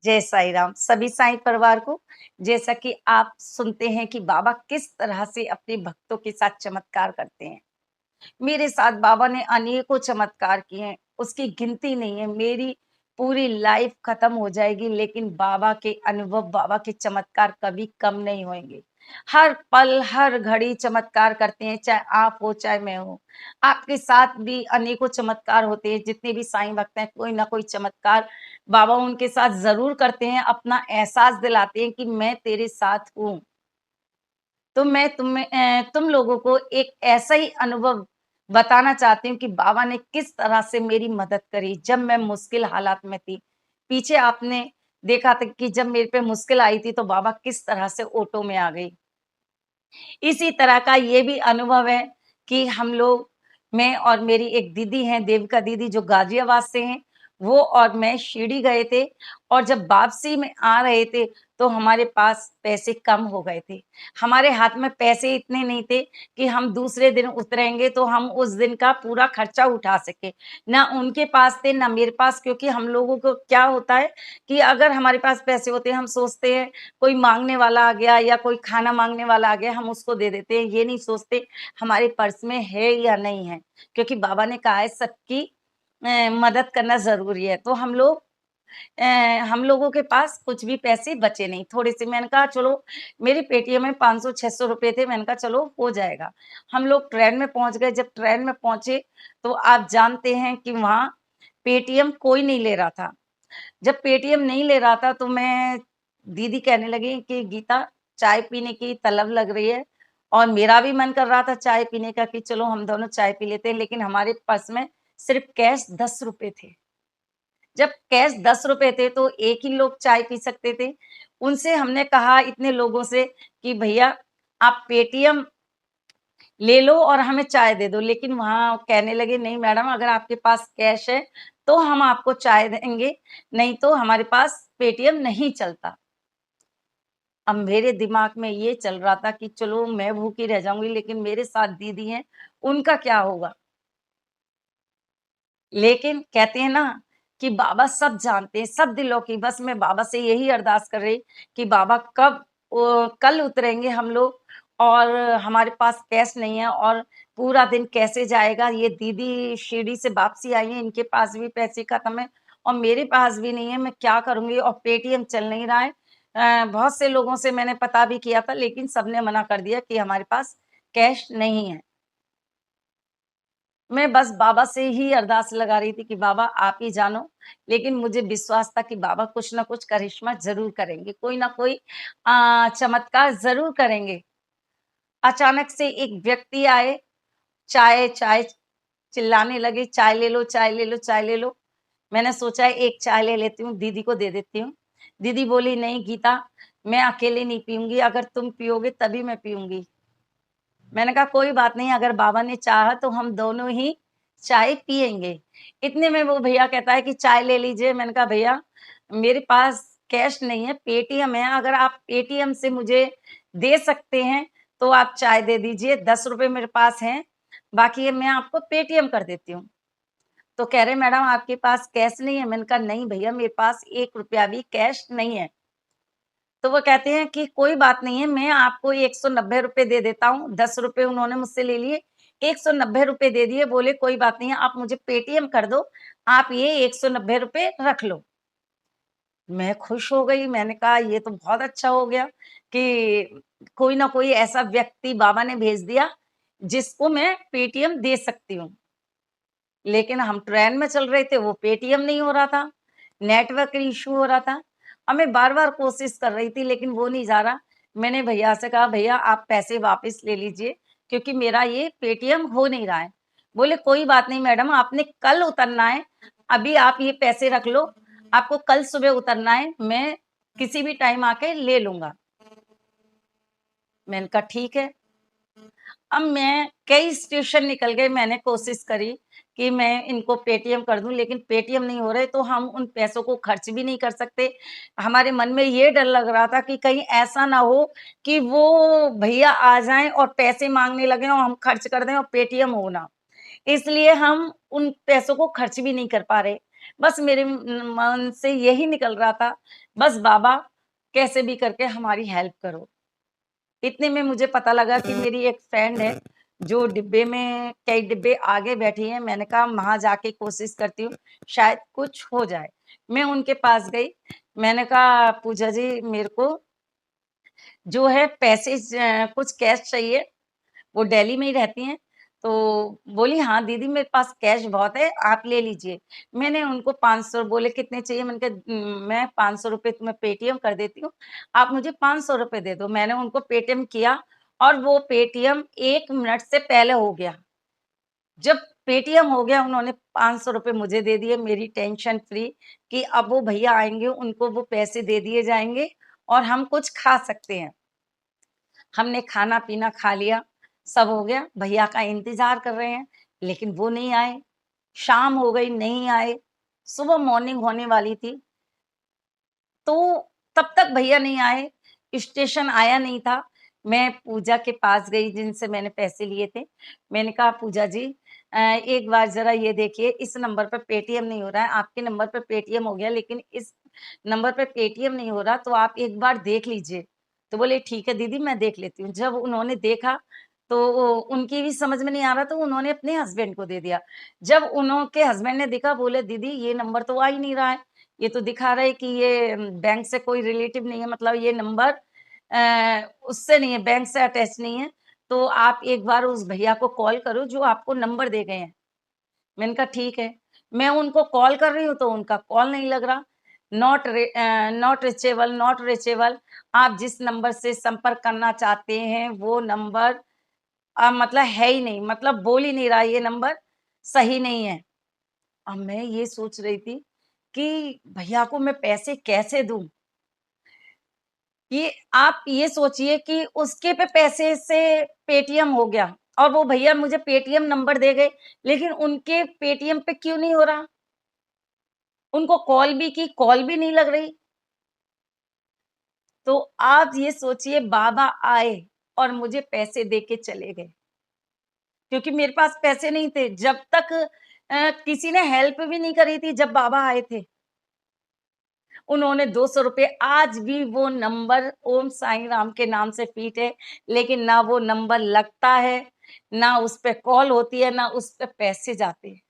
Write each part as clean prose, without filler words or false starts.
जय साईं राम सभी साईं परिवार को। जैसा कि आप सुनते हैं कि बाबा किस तरह से अपने भक्तों के साथ चमत्कार करते हैं। मेरे साथ बाबा ने अनेकों चमत्कार किए हैं, उसकी गिनती नहीं है। मेरी पूरी लाइफ खत्म हो जाएगी लेकिन बाबा के अनुभव, बाबा के चमत्कार कभी कम नहीं होंगे। हर पल, हर घड़ी चमत्कार करते हैं, चाहे आप हो, चाहे मैं हूँ। आपके साथ भी अनेकों चमत्कार होते हैं, जितने भी साईं भक्त हैं, कोई ना कोई चमत्कार बाबा उनके साथ ज़रूर करते हैं, अपना एहसास दिलाते हैं कि मैं तेरे साथ हूँ। तो मैं तुम लोगों को एक ऐसा ही अनुभव बताना चाहती हूँ कि बाबा ने किस तरह से मेरी मदद करी जब मैं मुश्किल हालात में थी। पीछे आपने देखा था कि जब मेरे पे मुश्किल आई थी तो बाबा किस तरह से ऑटो में आ गई। इसी तरह का ये भी अनुभव है कि हम लोग मैं और मेरी एक दीदी हैं, देविका दीदी जो गाज़ियाबाद से हैं, वो और मैं शिरडी गए थे और जब वापसी में आ रहे थे, तो हमारे पास पैसे कम हो गए थे। हमारे हाथ में पैसे इतने नहीं थे कि हम दूसरे दिन उतरेंगे तो हम उस दिन का पूरा खर्चा उठा सकें। ना उनके पास थे, ना मेरे पास क्योंकि हम लोगों को क्या होता है कि अगर हमारे पास पैसे होते हैं, हम सोचते हैं कोई माँगने वाला आ गया या कोई खाना माँगने वाला आ गया, हम उसको दे देते हैं। ये नहीं सोचते हमारे पर्स में है या नहीं है, क्योंकि बाबा ने कहा है सबकी मदद करना ज़रूरी है। तो अ, हम लोगों के पास कुछ भी पैसे बचे नहीं, थोड़े-से मैंने कहा चलो मेरी पेटीएम में 500-600 रुपए थे, मैंने कहा चलो हो जाएगा। हम लोग ट्रेन में पहुँच गए, जब ट्रेन में पहुँचे तो आप जानते हैं कि वहाँ पेटीएम कोई नहीं ले रहा था। जब पेटीएम नहीं ले रहा था तो मैं दीदी कहने लगी कि गीता चाय पीने की तलब लग रही है और मेरा भी मन कर रहा था चाय पीने का कि चलो हम दोनों चाय पी लेते हैं, लेकिन हमारे पर्स में सिर्फ कैश 10 रुपए थे। जब कैश 10 रुपए थे तो एक ही लोग चाय पी सकते थे। उनसे हमने कहा इतने लोगों से कि भैया आप पेटीएम ले लो और हमें चाय दे दो, लेकिन वहाँ कहने लगे नहीं मैडम अगर आपके पास कैश है तो हम आपको चाय देंगे, नहीं तो हमारे पास पेटीएम नहीं चलता। अब मेरे दिमाग में ये चल रहा था कि चलो मैं भूखी रह जाऊँगी लेकिन मेरे साथ दीदी हैं, उनका क्या होगा? लेकिन कहते हैं ना कि बाबा सब जानते हैं, सब दिलों की, बस मैं बाबा से यही अरदास कर रही कि बाबा कल उतरेंगे हम लोग और हमारे पास कैश नहीं है और पूरा दिन कैसे जाएगा? ये दीदी शिरडी से वापसी आई हैं, इनके पास भी पैसे खत्म है और मेरे पास भी नहीं है, मैं क्या करूँगी? और पेटीएम चल नहीं रहा है। बहुत से लोगों से मैंने पता भी किया था लेकिन सबने मना कर दिया कि हमारे पास कैश नहीं है। मैं बस बाबा से ही अरदास लगा रही थी कि बाबा आप ही जानो, लेकिन मुझे विश्वास था कि बाबा कुछ ना कुछ करिश्मा ज़रूर करेंगे, कोई ना कोई चमत्कार ज़रूर करेंगे। अचानक से एक व्यक्ति आए, चाय, चाय चिल्लाने लगे, "चाय ले लो, चाय ले लो, चाय ले लो।" मैंने सोचा एक चाय ले लेती हूँ, दीदी को दे देती हूँ। दीदी बोली, "नहीं गीता, मैं अकेले नहीं पीऊँगी, अगर तुम पियोगे तभी मैं पीऊँगी।" मैंने कहा कोई बात नहीं अगर बाबा ने चाहा तो हम दोनों ही चाय पिएँगे। इतने में वो भैया कहता है कि चाय ले लीजिए। मैंने कहा भैया मेरे पास कैश नहीं है, पेटीएम है, अगर आप पेटीएम से मुझे दे सकते हैं तो आप चाय दे दीजिए, 10 रुपए मेरे पास हैं, बाकी ये मैं आपको पेटीएम कर देती हूँ। तो कह रहे मैडम आपके पास कैश नहीं है? मैंने कहा नहीं भैया मेरे पास 1 रुपया भी कैश नहीं है। तो वो कहते हैं कि कोई बात नहीं है, मैं आपको 190 रुपए दे देता हूँ, 10 रुपए उन्होंने मुझसे ले लिए, 190 रुपए दे दिए, बोले कोई बात नहीं है, आप मुझे पेटीएम कर दो, आप ये 190 रुपए रख लो। मैं खुश हो गई, मैंने कहा ये तो बहुत अच्छा हो गया कि कोई ना कोई ऐसा व्यक्ति बाबा ने भेज दिया, जिसको मैं पेटीएम दे सकती हूँ। लेकिन हम ट्रेन में चल रहे थे, वो पेटीएम नहीं हो रहा था, नेटवर्क इश्यू हो रहा था। अब मैं बार-बार कोशिश कर रही थी लेकिन वो नहीं जा रहा। मैंने भैया से कहा भैया आप पैसे वापस ले लीजिए क्योंकि मेरा ये पेटीएम हो नहीं रहा है। बोले कोई बात नहीं मैडम आपने कल उतरना है, अभी आप ये पैसे रख लो, आपको कल सुबह उतरना है, मैं किसी भी टाइम आके ले लूँगा। मैंने कहा ठीक है। अब मैं कई स्टेशन निकल गए, मैंने कोशिश करी कि मैं इनको पेटीएम कर दूँ, लेकिन पेटीएम नहीं हो रहे, तो हम उन पैसों को खर्च भी नहीं कर सकते। हमारे मन में ये डर लग रहा था कि कहीं ऐसा ना हो कि वो भैया आ जाएँ और पैसे माँगने लगें और हम खर्च कर दें और पेटीएम हो ना। इसलिए हम उन पैसों को खर्च भी नहीं कर पा रहे। बस मेरे मन से यही निकल रहा था, बस बाबा कैसे भी करके हमारी हेल्प करो। इतने में मुझे पता लगा कि मेरी एक फ्रेंड है, जो डिब्बे में कई डिब्बे आगे बैठी है। मैंने कहा वहाँ जाके कोशिश करती हूँ, शायद कुछ हो जाए। मैं उनके पास गई, मैंने कहा पूजा जी मेरे को जो है पैसे कुछ कैश चाहिए, वो दिल्ली में ही रहती हैं। तो बोली हाँ दीदी मेरे पास कैश बहुत है, आप ले लीजिए। मैंने उनको 500 बोले कितने चाहिए? मैंने कहा मैं 500 रुपए तुम्हें पेटीएम कर देती हूँ, आप मुझे 500 रुपए दे दो। मैंने उनको पेटीएम किया और वो पेटीएम 1 मिनट से पहले हो गया। जब पेटीएम हो गया उन्होंने 500 रुपए मुझे दे दिए, मेरी टेंशन फ्री कि अब वो भैया आएँगे, उनको वो पैसे दे दिए जाएँगे और हम कुछ खा सकते हैं। हमने खाना-पीना खा लिया, सब हो गया, भैया का इंतज़ार कर रहे हैं, लेकिन वो नहीं आए। शाम हो गई, नहीं आए, सुबह मॉर्निंग होने वाली थी, तो तब तक भैया नहीं आए, स्टेशन आया नहीं था। मैं पूजा के पास गई जिनसे मैंने पैसे लिए थे। मैंने कहा पूजा जी एक बार ज़रा ये देखिए इस नंबर पे पेटीएम नहीं हो रहा है, आपके नंबर पे पेटीएम हो गया लेकिन इस नंबर पे पेटीएम नहीं हो रहा, तो आप एक बार देख लीजिए। तो बोले ठीक है दीदी मैं देख लेती हूँ। जब उन्होंने देखा तो उनकी भी समझ में नहीं आ रहा, तो उन्होंने अपने हस्बैंड को दे दिया। जब उनके हस्बैंड ने देखा बोले दीदी ये नंबर तो आ ही नहीं रहा है, ये तो दिखा रहा है कि ये बैंक से कोई रिलेटिव नहीं है, मतलब ये नंबर उससे नहीं है, बैंक से अटैच नहीं है, तो आप एक बार उस भैया को कॉल करो जो आपको नंबर दे गए हैं। मैंने कहा ठीक है। मैं उनको कॉल कर रही हूँ तो उनका कॉल नहीं लग रहा। Not reachable. आप जिस नंबर से संपर्क करना चाहते हैं वो नंबर मतलब है ही नहीं, मतलब बोल ही नहीं रहा ये नंबर सही नहीं है। अब मैं ये सोच रही थी कि भैया को मैं पैसे कैसे दूँ? ये आप ये सोचिए कि उसके पे पैसे से पेटीएम हो गया और वो भैया मुझे पेटीएम नंबर दे गए, लेकिन उनके पेटीएम पे क्यों नहीं हो रहा? उनको कॉल भी की, कॉल भी नहीं लग रही। तो आप ये सोचिए बाबा आए और मुझे पैसे दे के चले गए, क्योंकि मेरे पास पैसे नहीं थे। जब तक किसी ने हेल्प भी नहीं करी थी जब बाबा आए थे। उन्होंने 200 रुपए आज भी वो नंबर ओम साईं राम के नाम से फीट है, लेकिन ना वो नंबर लगता है, ना उस पे कॉल होती है, ना उस पे पैसे जाते हैं।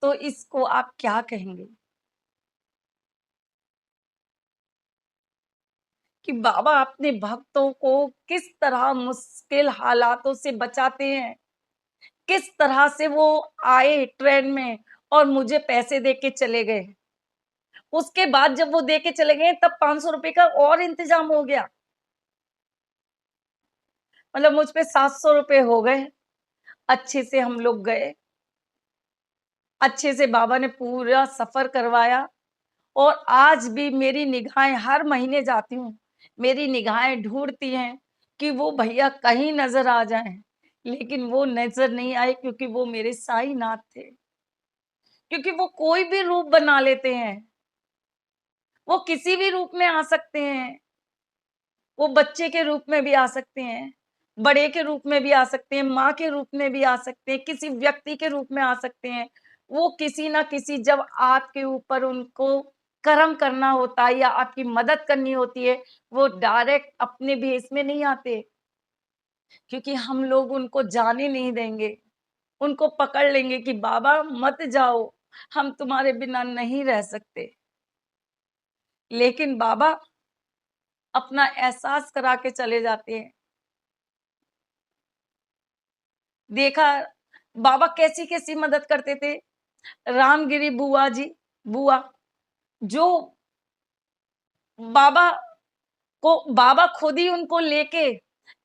तो इसको आप क्या कहेंगे? कि बाबा अपने भक्तों को किस तरह मुश्किल हालातों से बचाते हैं, किस तरह से वो आए ट्रेन में और मुझे पैसे दे के चले गए। उसके बाद जब वो दे के चले गए तब 500 रुपए का और इंतजाम हो गया। मतलब मुझ पे 700 रुपए हो गए। अच्छे से हम लोग गए, अच्छे से बाबा ने पूरा सफ़र करवाया और आज भी मेरी निगाहें हर महीने जाती हूँ, मेरी निगाहें ढूँढती हैं कि वो भैया कहीं नज़र आ जाएँ, लेकिन वो नज़र नहीं आए क्योंकि वो मेरे साईंनाथ थे। क्योंकि वो कोई भी रूप बना लेते हैं, वो किसी भी रूप में आ सकते हैं। वो बच्चे के रूप में भी आ सकते हैं, बड़े के रूप में भी आ सकते हैं, माँ के रूप में भी आ सकते हैं, किसी व्यक्ति के रूप में आ सकते हैं। वो किसी न किसी जब आपके ऊपर उनको कर्म करना होता है या आपकी मदद करनी होती है, वो डायरेक्ट अपने भेष में नहीं आते, क्योंकि हम लोग उनको जाने नहीं देंगे। उनको पकड़ लेंगे कि बाबा मत जाओ, हम तुम्हारे बिना नहीं रह सकते। लेकिन बाबा अपना एहसास करा के चले जाते हैं। देखा बाबा कैसी-कैसी मदद करते थे। रामगिरी बुआ जो बाबा बाबा खुद ही उनको लेके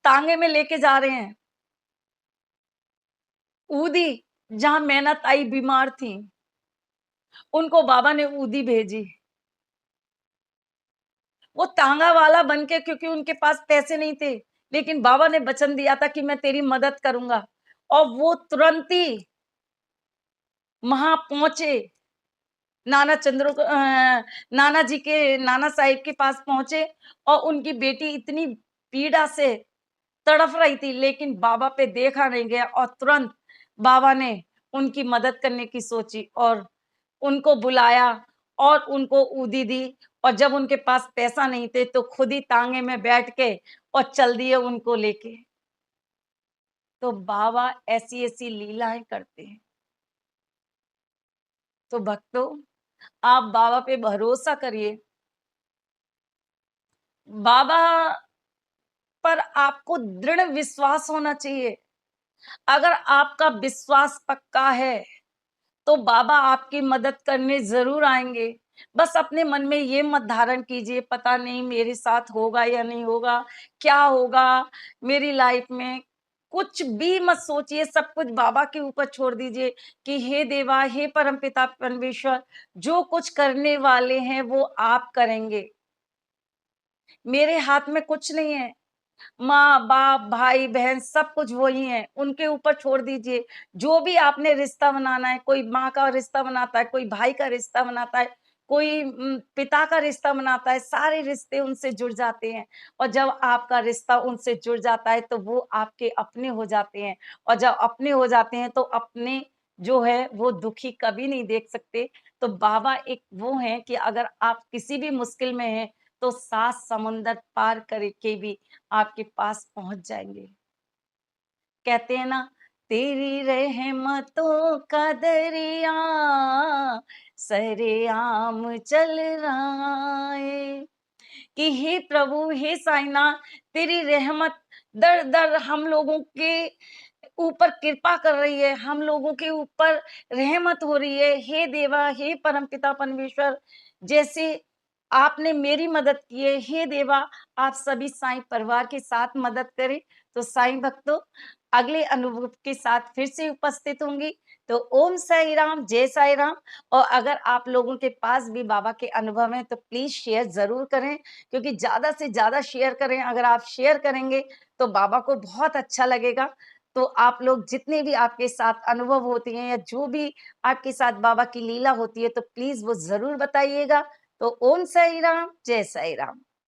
तांगे में लेके जा रहे हैं। ऊदी जहाँ मैना ताई बीमार थी, उनको बाबा ने ऊदी भेजी। वो तांगा वाला बन के क्योंकि उनके पास पैसे नहीं थे, लेकिन बाबा ने वचन दिया था कि मैं तेरी मदद करूँगा और वो तुरंत ही वहाँ पहुँचे। नाना जी के नाना साहिब के पास पहुँचे और उनकी बेटी इतनी पीड़ा से तड़फ रही थी, लेकिन बाबा पे देखा नहीं गया और तुरंत बाबा ने उनकी मदद करने की सोची और उनको बुलाया और उनको ऊदी दी। और जब उनके पास पैसा नहीं थे तो खुद ही तांगे में बैठ के और चल दिए उनको लेके। तो बाबा ऐसी-ऐसी लीलाएँ करते हैं। तो भक्तों, आप बाबा पे भरोसा करिए। बाबा पर आपको दृढ़ विश्वास होना चाहिए। अगर आपका विश्वास पक्का है, तो बाबा आपकी मदद करने ज़रूर आएँगे। बस अपने मन में ये मत धारण कीजिए, पता नहीं मेरे साथ होगा या नहीं होगा, क्या होगा मेरी लाइफ में? कुछ भी मत सोचिए, सब कुछ बाबा के ऊपर छोड़ दीजिए कि हे देवा, हे परमपिता परमेश्वर, जो कुछ करने वाले हैं, वो आप करेंगे। मेरे हाथ में कुछ नहीं है। माँ-बाप, भाई-बहन सब कुछ वही हैं, उनके ऊपर छोड़ दीजिए। जो भी आपने रिश्ता बनाना है, कोई माँ का रिश्ता बनाता है, कोई भाई का रिश्ता बनाता है, कोई पिता का रिश्ता बनाता है, सारे रिश्ते उनसे जुड़ जाते हैं। और जब आपका रिश्ता उनसे जुड़ जाता है, तो वो आपके अपने हो जाते हैं। और जब अपने हो जाते हैं, तो अपने जो है, वो दुखी कभी नहीं देख सकते। तो बाबा एक वो हैं कि अगर आप किसी भी मुश्किल में हैं, तो 7 समुंदर पार करके भी आपके पास पहुँच जाएँगे। कहते हैं ना, तेरी रहमतों का दरिया सरेआम चल रहा है। कि हे प्रभु, हे साईनाथ, तेरी रहमत दर-दर हम लोगों के ऊपर कृपा कर रही है, हम लोगों के ऊपर रहमत हो रही है। हे देवा, हे परमपिता परमेश्वर, जैसे आपने मेरी मदद की है, हे देवा, आप सभी साईं परिवार के साथ मदद करें। तो साईं भक्तों, अगले अनुभव के साथ फिर से उपस्थित होंगी। तो ओम साई राम, जय साई राम। और अगर आप लोगों के पास भी बाबा के अनुभव हैं, तो प्लीज़ शेयर ज़रूर करें, क्योंकि ज़्यादा से ज़्यादा शेयर करें। अगर आप शेयर करेंगे, तो बाबा को बहुत अच्छा लगेगा। तो आप लोग जितने भी आपके साथ अनुभव होती हैं या जो भी आपके साथ बाबा की लीला होती है, तो प्लीज़ वो ज़रूर बताइएगा। तो ओम साई राम, जय साई राम।